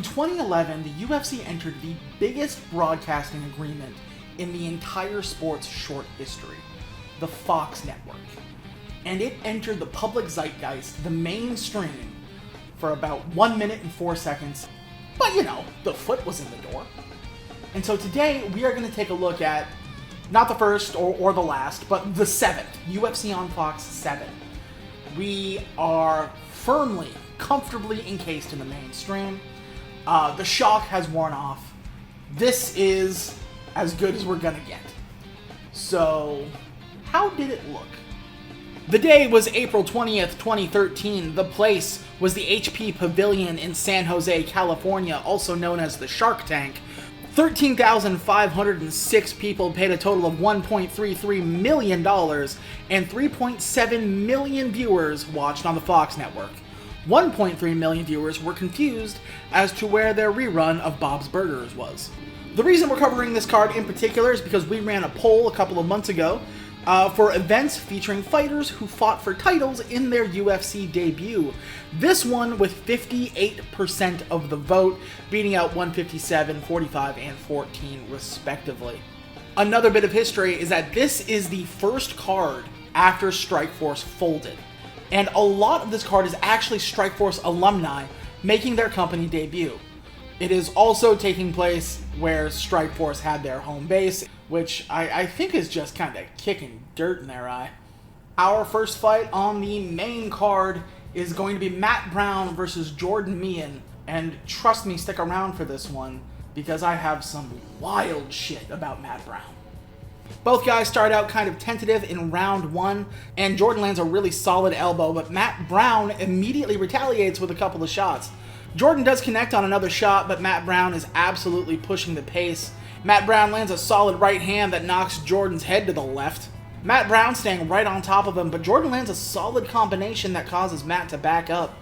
In 2011, the UFC entered the biggest broadcasting agreement in the entire sport's short history, the Fox network. And it entered the public zeitgeist, the mainstream, for about 1 minute and 4 seconds. But you know, the foot was in the door. And so today we are going to take a look at, not the first or the last, but the 7th, UFC on Fox 7. We are firmly, comfortably encased in the mainstream. The shock has worn off. This is as good as we're gonna get. So, how did it look? The day was April 20th, 2013. The place was the HP Pavilion in San Jose, California, also known as the Shark Tank. 13,506 people paid a total of $1.33 million, and 3.7 million viewers watched on the Fox network. 1.3 million viewers were confused as to where their rerun of Bob's Burgers was. The reason we're covering this card in particular is because we ran a poll a couple of months ago for events featuring fighters who fought for titles in their UFC debut. This one with 58% of the vote, beating out 157, 45, and 14 respectively. Another bit of history is that this is the first card after Strikeforce folded. And a lot of this card is actually Strikeforce alumni making their company debut. It is also taking place where Strikeforce had their home base, which I think is just kind of kicking dirt in their eye. Our first fight on the main card is going to be Matt Brown versus Jordan Mian. And trust me, stick around for this one, because I have some wild shit about Matt Brown. Both guys start out kind of tentative in round 1, and Jordan lands a really solid elbow, but Matt Brown immediately retaliates with a couple of shots. Jordan does connect on another shot, but Matt Brown is absolutely pushing the pace. Matt Brown lands a solid right hand that knocks Jordan's head to the left. Matt Brown staying right on top of him, but Jordan lands a solid combination that causes Matt to back up.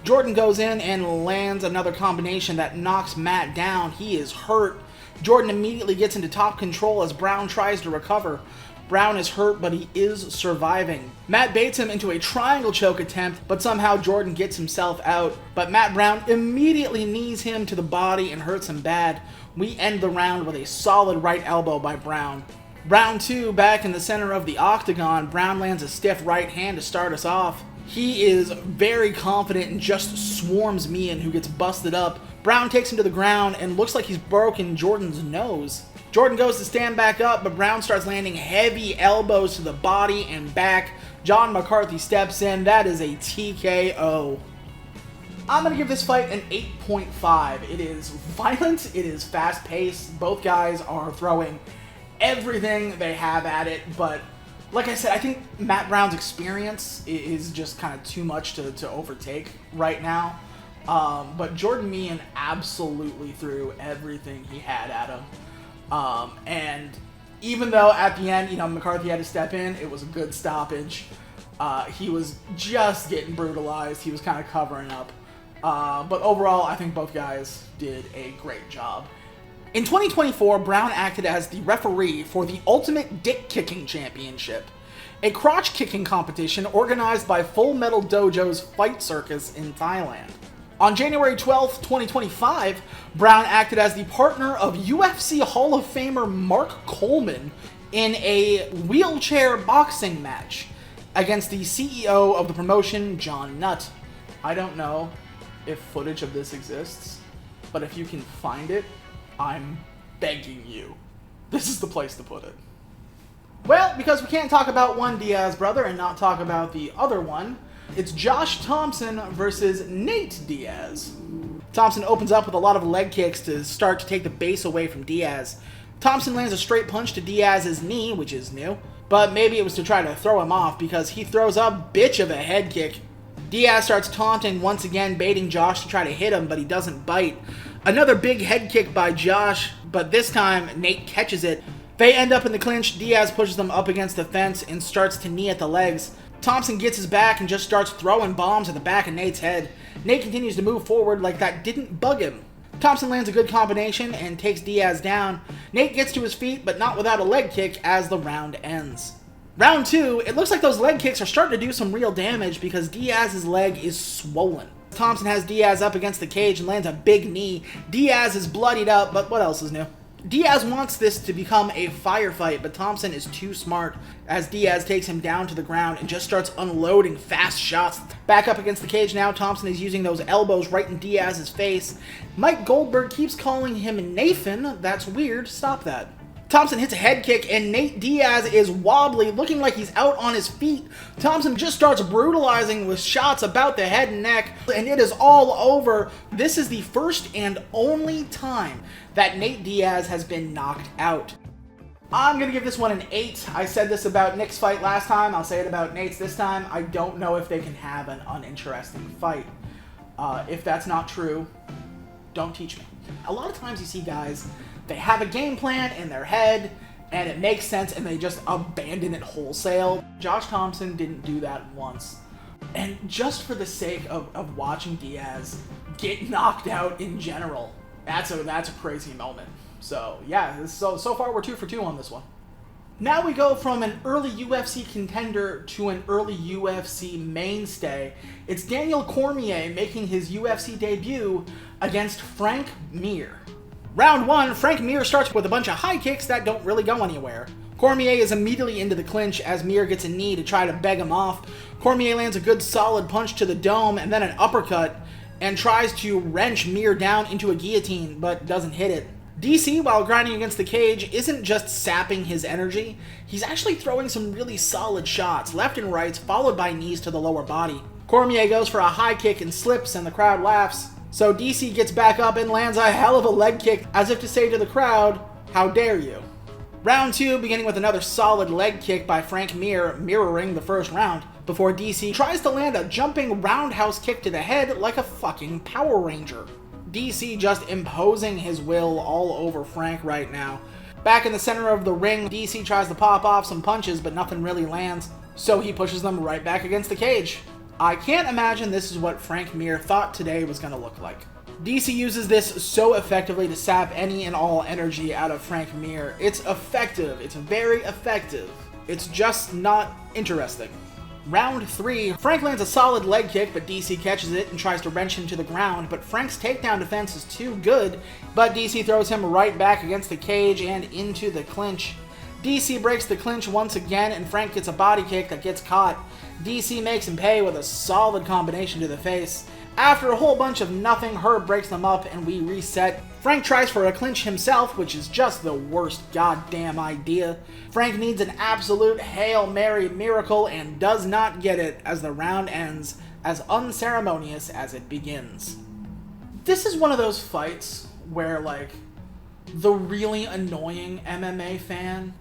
Jordan goes in and lands another combination that knocks Matt down. He is hurt. Jordan immediately gets into top control as Brown tries to recover. Brown is hurt, but he is surviving. Matt baits him into a triangle choke attempt, but somehow Jordan gets himself out. But Matt Brown immediately knees him to the body and hurts him bad. We end the round with a solid right elbow by Brown. Round 2, back in the center of the octagon, Brown lands a stiff right hand to start us off. He is very confident and just swarms Mian, who gets busted up. Brown takes him to the ground and looks like he's broken Jordan's nose. Jordan goes to stand back up, but Brown starts landing heavy elbows to the body and back. John McCarthy steps in. That is a TKO. I'm going to give this fight an 8.5. It is violent. It is fast-paced. Both guys are throwing everything they have at it, but like I said, I think Matt Brown's experience is just kind of too much to overtake right now. But Jordan Mian absolutely threw everything he had at him. And even though at the end, McCarthy had to step in, it was a good stoppage. He was just getting brutalized. He was kind of covering up. But overall, I think both guys did a great job. In 2024, Brown acted as the referee for the Ultimate Dick Kicking Championship, a crotch kicking competition organized by Full Metal Dojo's Fight Circus in Thailand. On January 12th, 2025, Brown acted as the partner of UFC Hall of Famer Mark Coleman in a wheelchair boxing match against the CEO of the promotion, John Nutt. I don't know if footage of this exists, but if you can find it, I'm begging you. This is the place to put it. Well, because we can't talk about one Diaz brother and not talk about the other one, it's Josh Thompson versus Nate Diaz. Thompson opens up with a lot of leg kicks to start to take the base away from Diaz. Thompson lands a straight punch to Diaz's knee, which is new, but maybe it was to try to throw him off because he throws a bitch of a head kick. Diaz starts taunting once again, baiting Josh to try to hit him, but he doesn't bite. Another big head kick by Josh, but this time Nate catches it. They end up in the clinch. Diaz pushes them up against the fence and starts to knee at the legs. Thompson gets his back and just starts throwing bombs at the back of Nate's head. Nate continues to move forward like that didn't bug him. Thompson lands a good combination and takes Diaz down. Nate gets to his feet, but not without a leg kick as the round ends. Round 2, it looks like those leg kicks are starting to do some real damage because Diaz's leg is swollen. Thompson has Diaz up against the cage and lands a big knee. Diaz is bloodied up, but what else is new? Diaz wants this to become a firefight, but Thompson is too smart as Diaz takes him down to the ground and just starts unloading fast shots. Back up against the cage now, Thompson is using those elbows right in Diaz's face. Mike Goldberg keeps calling him Nathan. That's weird. Stop that. Thompson hits a head kick and Nate Diaz is wobbly, looking like he's out on his feet. Thompson just starts brutalizing with shots about the head and neck, and it is all over. This is the first and only time that Nate Diaz has been knocked out. I'm going to give this one an 8. I said this about Nick's fight last time. I'll say it about Nate's this time. I don't know if they can have an uninteresting fight. If that's not true, don't teach me. A lot of times you see guys, they have a game plan in their head, and it makes sense, and they just abandon it wholesale. Josh Thompson didn't do that once. And just for the sake of watching Diaz get knocked out in general, that's a crazy moment. So yeah, so far we're 2 for 2 on this one. Now we go from an early UFC contender to an early UFC mainstay. It's Daniel Cormier making his UFC debut against Frank Mir. Round 1, Frank Mir starts with a bunch of high kicks that don't really go anywhere. Cormier is immediately into the clinch as Mir gets a knee to try to beg him off. Cormier lands a good solid punch to the dome and then an uppercut and tries to wrench Mir down into a guillotine but doesn't hit it. DC, while grinding against the cage, isn't just sapping his energy, he's actually throwing some really solid shots, left and right, followed by knees to the lower body. Cormier goes for a high kick and slips and the crowd laughs. So DC gets back up and lands a hell of a leg kick as if to say to the crowd, how dare you. Round 2, beginning with another solid leg kick by Frank Mir, mirroring the first round, before DC tries to land a jumping roundhouse kick to the head like a fucking Power Ranger. DC just imposing his will all over Frank right now. Back in the center of the ring, DC tries to pop off some punches, but nothing really lands, so he pushes them right back against the cage. I can't imagine this is what Frank Mir thought today was going to look like. DC uses this so effectively to sap any and all energy out of Frank Mir. It's effective. It's very effective. It's just not interesting. Round 3, Frank lands a solid leg kick, but DC catches it and tries to wrench him to the ground, but Frank's takedown defense is too good, but DC throws him right back against the cage and into the clinch. DC breaks the clinch once again, and Frank gets a body kick that gets caught. DC makes him pay with a solid combination to the face. After a whole bunch of nothing, Herb breaks them up and we reset. Frank tries for a clinch himself, which is just the worst goddamn idea. Frank needs an absolute Hail Mary miracle and does not get it as the round ends as unceremonious as it begins. This is one of those fights where, like, the really annoying MMA fan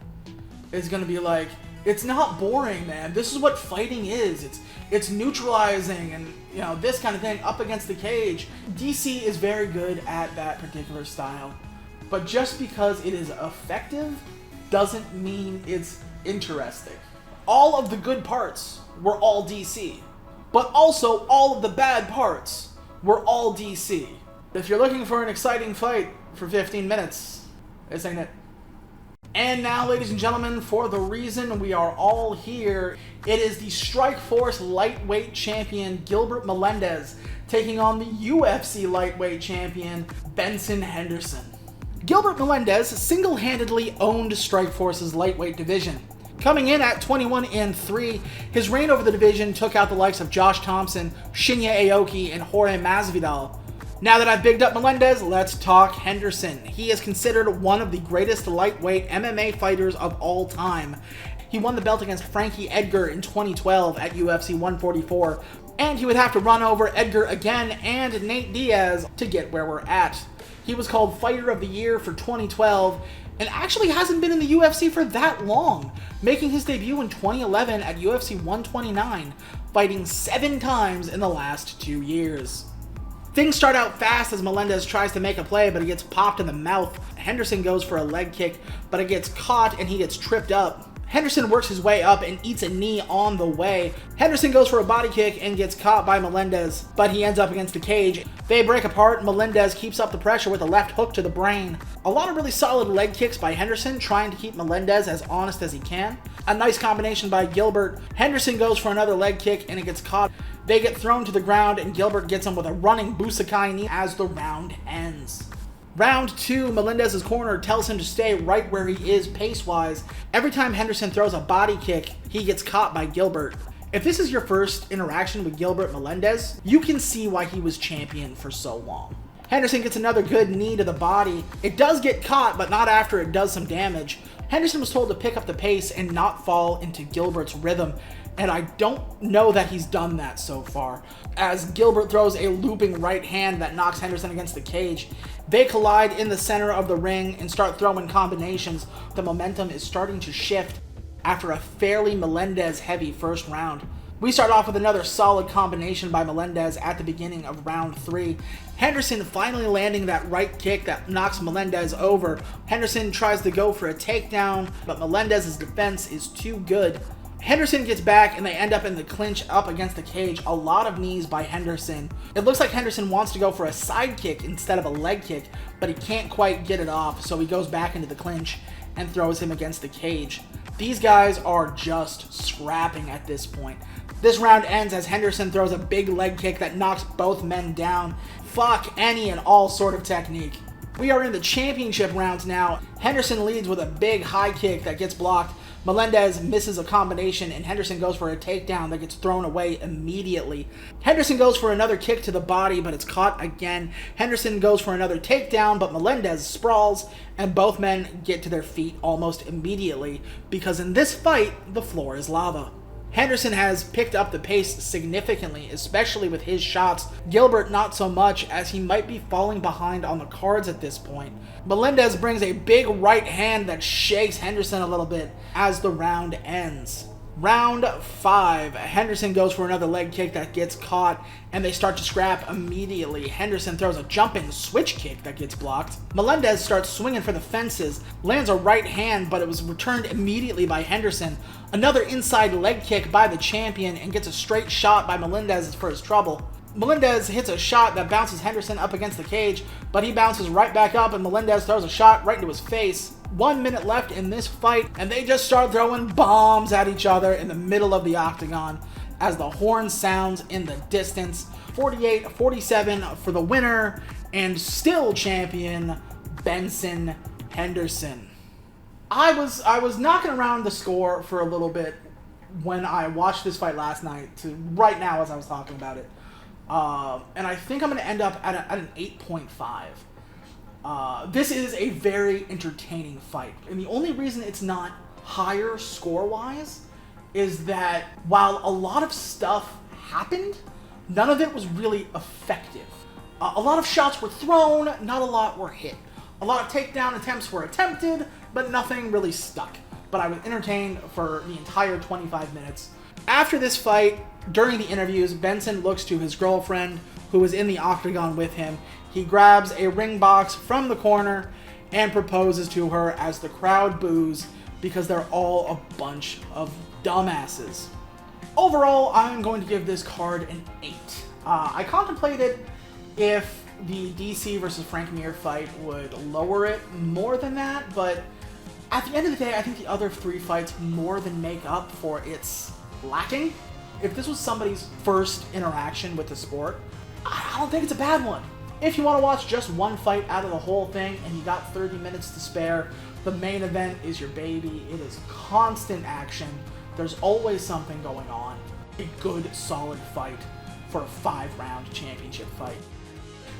is gonna be like, it's not boring, man. This is what fighting is. It's neutralizing and, you know, this kind of thing up against the cage. DC is very good at that particular style, but just because it is effective doesn't mean it's interesting. All of the good parts were all DC, but also all of the bad parts were all DC. If you're looking for an exciting fight for 15 minutes, this ain't it. And now, ladies and gentlemen, for the reason we are all here, it is the Strikeforce lightweight champion Gilbert Melendez taking on the UFC lightweight champion Benson Henderson. Gilbert Melendez single-handedly owned Strikeforce's lightweight division. Coming in at 21-3, his reign over the division took out the likes of Josh Thompson, Shinya Aoki, and Jorge Masvidal. Now that I've bigged up Melendez, let's talk Henderson. He is considered one of the greatest lightweight MMA fighters of all time. He won the belt against Frankie Edgar in 2012 at UFC 144, and he would have to run over Edgar again and Nate Diaz to get where we're at. He was called Fighter of the Year for 2012, and actually hasn't been in the UFC for that long, making his debut in 2011 at UFC 129, fighting 7 times in the last 2 years. Things start out fast as Melendez tries to make a play, but he gets popped in the mouth. Henderson goes for a leg kick, but it gets caught and he gets tripped up. Henderson works his way up and eats a knee on the way. Henderson goes for a body kick and gets caught by Melendez, but he ends up against the cage. They break apart. Melendez keeps up the pressure with a left hook to the brain. A lot of really solid leg kicks by Henderson, trying to keep Melendez as honest as he can. A nice combination by Gilbert. Henderson goes for another leg kick and it gets caught. They get thrown to the ground, and Gilbert gets him with a running Busakai knee as the round ends. Round 2, Melendez's corner tells him to stay right where he is pace-wise. Every time Henderson throws a body kick, he gets caught by Gilbert. If this is your first interaction with Gilbert Melendez, you can see why he was champion for so long. Henderson gets another good knee to the body. It does get caught, but not after it does some damage. Henderson was told to pick up the pace and not fall into Gilbert's rhythm, and I don't know that he's done that so far, as Gilbert throws a looping right hand that knocks Henderson against the cage. They collide in the center of the ring and start throwing combinations. The momentum is starting to shift after a fairly Melendez-heavy first round. We start off with another solid combination by Melendez at the beginning of round 3. Henderson finally landing that right kick that knocks Melendez over. Henderson tries to go for a takedown, but Melendez's defense is too good. Henderson gets back and they end up in the clinch up against the cage. A lot of knees by Henderson. It looks like Henderson wants to go for a side kick instead of a leg kick, but he can't quite get it off, so he goes back into the clinch and throws him against the cage. These guys are just scrapping at this point. This round ends as Henderson throws a big leg kick that knocks both men down. Fuck any and all sort of technique. We are in the championship rounds now. Henderson leads with a big high kick that gets blocked. Melendez misses a combination and Henderson goes for a takedown that gets thrown away immediately. Henderson goes for another kick to the body, but it's caught again. Henderson goes for another takedown, but Melendez sprawls and both men get to their feet almost immediately because in this fight, the floor is lava. Henderson has picked up the pace significantly, especially with his shots. Gilbert not so much, as he might be falling behind on the cards at this point. Melendez brings a big right hand that shakes Henderson a little bit as the round ends. Round 5, Henderson goes for another leg kick that gets caught, and they start to scrap immediately. Henderson throws a jumping switch kick that gets blocked. Melendez starts swinging for the fences, lands a right hand, but it was returned immediately by Henderson. Another inside leg kick by the champion, and gets a straight shot by Melendez for his trouble. Melendez hits a shot that bounces Henderson up against the cage, but he bounces right back up, and Melendez throws a shot right into his face. 1 minute left in this fight, and they just start throwing bombs at each other in the middle of the octagon as the horn sounds in the distance. 48-47 for the winner and still champion Benson Henderson. I was knocking around the score for a little bit when I watched this fight last night to right now as I was talking about it. And I think I'm going to end up at an 8.5. This is a very entertaining fight. And the only reason it's not higher score-wise is that while a lot of stuff happened, none of it was really effective. A lot of shots were thrown, not a lot were hit. A lot of takedown attempts were attempted, but nothing really stuck. But I was entertained for the entire 25 minutes. After this fight, during the interviews, Benson looks to his girlfriend, who is in the octagon with him. He grabs a ring box from the corner and proposes to her as the crowd boos because they're all a bunch of dumbasses. Overall, I'm going to give this card an 8. I contemplated if the DC versus Frank Mir fight would lower it more than that, but at the end of the day, I think the other 3 fights more than make up for its lacking. If this was somebody's first interaction with the sport, I don't think it's a bad one. If you want to watch just one fight out of the whole thing and you got 30 minutes to spare, the main event is your baby. It is constant action. There's always something going on. A good, solid fight for a 5-round championship fight.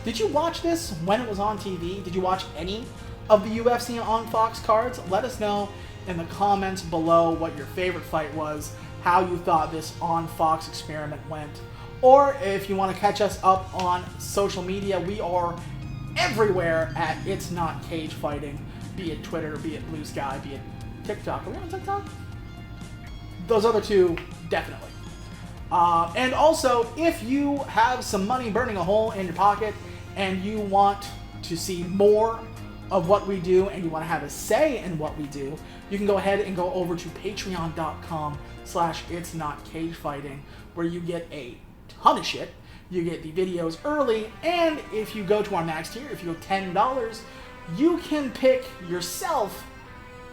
Did you watch this when it was on TV? Did you watch any of the UFC on Fox cards? Let us know in the comments below what your favorite fight was, how you thought this on Fox experiment went. Or if you want to catch us up on social media, we are everywhere at It's Not Cagefighting, be it Twitter, be it Blue Sky, be it TikTok. Are we on TikTok? Those other 2, definitely. And also, if you have some money burning a hole in your pocket and you want to see more of what we do and you want to have a say in what we do, you can go ahead and go over to patreon.com/itsnotcagefighting, where you get a ton of shit. You get the videos early, and if you go to our max tier, if you go $10, you can pick yourself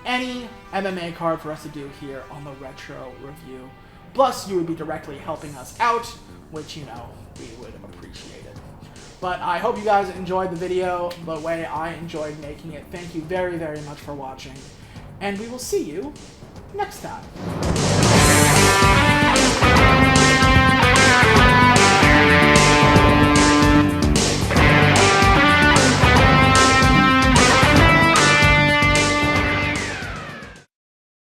any MMA card for us to do here on the Retro Review. Plus, you would be directly helping us out which, you know, we would appreciate it. But I hope you guys enjoyed the video the way I enjoyed making it. Thank you very, very much for watching, and we will see you next time.